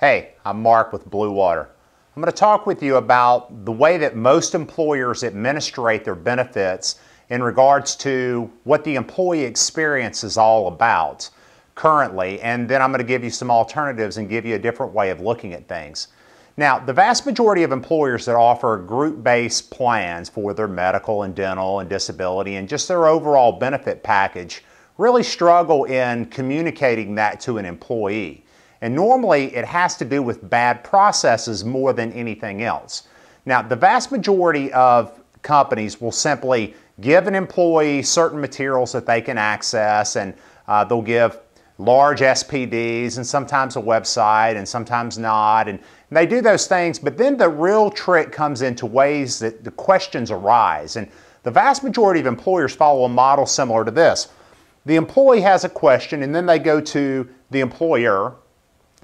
Hey, I'm Mark with Blue Water. I'm going to talk with you about the way that most employers administrate their benefits in regards to what the employee experience is all about currently, and then I'm going to give you some alternatives and give you a different way of looking at things. Now, the vast majority of employers that offer group-based plans for their medical and dental and disability and just their overall benefit package really struggle in communicating that to an employee. And normally it has to do with bad processes more than anything else. Now, the vast majority of companies will simply give an employee certain materials that they can access, and they'll give large SPDs and sometimes a website and sometimes not. And they do those things, but then the real trick comes into ways that the questions arise. And the vast majority of employers follow a model similar to this. The employee has a question, and then they go to the employer,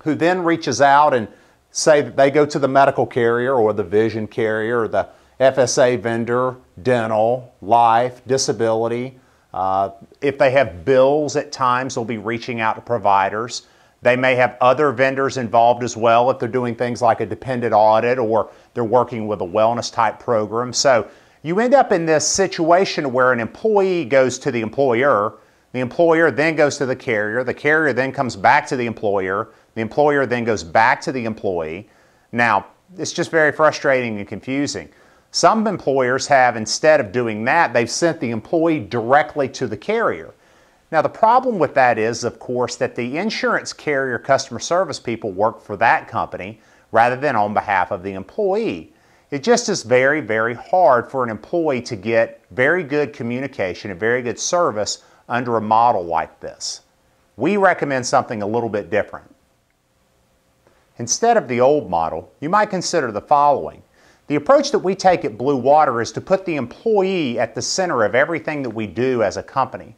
who then reaches out and say that they go to the medical carrier or the vision carrier or the FSA vendor, dental, life, disability. If they have bills at times, they'll be reaching out to providers. They may have other vendors involved as well if they're doing things like a dependent audit or they're working with a wellness type program. So you end up in this situation where an employee goes to the employer then goes to the carrier then comes back to the employer then goes back to the employee. Now, it's just very frustrating and confusing. Some employers have, instead of doing that, they've sent the employee directly to the carrier. Now, the problem with that is, of course, that the insurance carrier customer service people work for that company rather than on behalf of the employee. It just is very, very hard for an employee to get very good communication and very good service under a model like this. We recommend something a little bit different. Instead of the old model, you might consider the following. The approach that we take at Blue Water is to put the employee at the center of everything that we do as a company.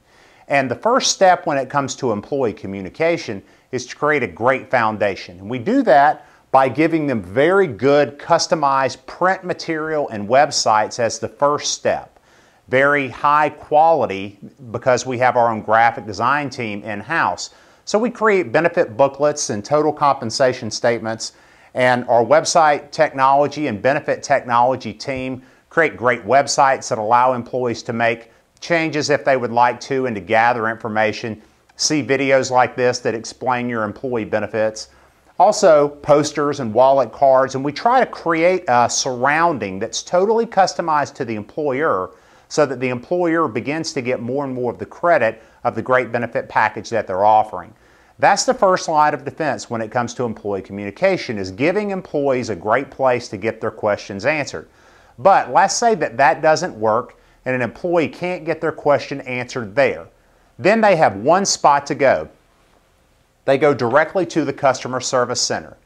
And the first step when it comes to employee communication is to create a great foundation. And we do that by giving them very good customized print material and websites as the first step. Very high quality because we have our own graphic design team in-house. So we create benefit booklets and total compensation statements, and our website technology and benefit technology team create great websites that allow employees to make changes if they would like to and to gather information, see videos like this that explain your employee benefits. Also, posters and wallet cards, and we try to create a surrounding that's totally customized to the employer so that the employer begins to get more and more of the credit of the great benefit package that they're offering. That's the first line of defense when it comes to employee communication, is giving employees a great place to get their questions answered. But let's say that that doesn't work and an employee can't get their question answered there. Then they have one spot to go. They go directly to the customer service center.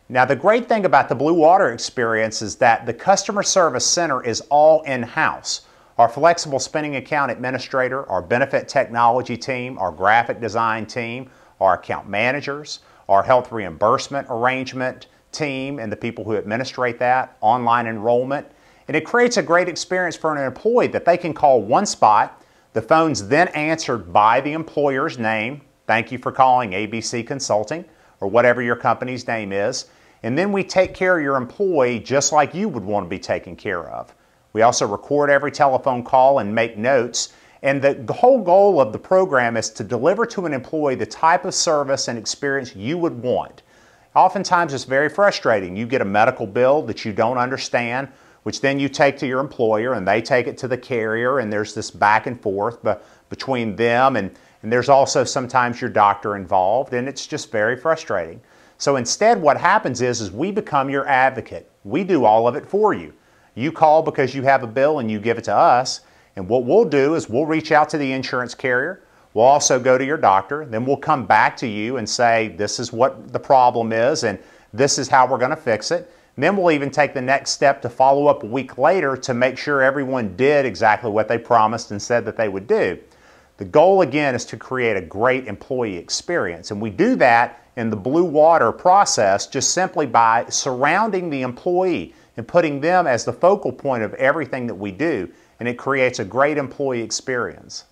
Now, the great thing about the Blue Water experience is that the customer service center is all in-house. Our flexible spending account administrator, our benefit technology team, our graphic design team, our account managers, our health reimbursement arrangement team, and the people who administrate that, online enrollment. And it creates a great experience for an employee that they can call one spot. The phone's then answered by the employer's name. Thank you for calling ABC Consulting, or whatever your company's name is. And then we take care of your employee just like you would want to be taken care of. We also record every telephone call and make notes. And the whole goal of the program is to deliver to an employee the type of service and experience you would want. Oftentimes it's very frustrating. You get a medical bill that you don't understand, which then you take to your employer and they take it to the carrier, and there's this back and forth between them, and there's also sometimes your doctor involved, and it's just very frustrating. So instead what happens is we become your advocate. We do all of it for you. You call because you have a bill and you give it to us. And what we'll do is we'll reach out to the insurance carrier. We'll also go to your doctor. Then we'll come back to you and say, this is what the problem is and this is how we're going to fix it. And then we'll even take the next step to follow up a week later to make sure everyone did exactly what they promised and said that they would do. The goal again is to create a great employee experience. And we do that in the Blue Water process just simply by surrounding the employee and putting them as the focal point of everything that we do, and it creates a great employee experience.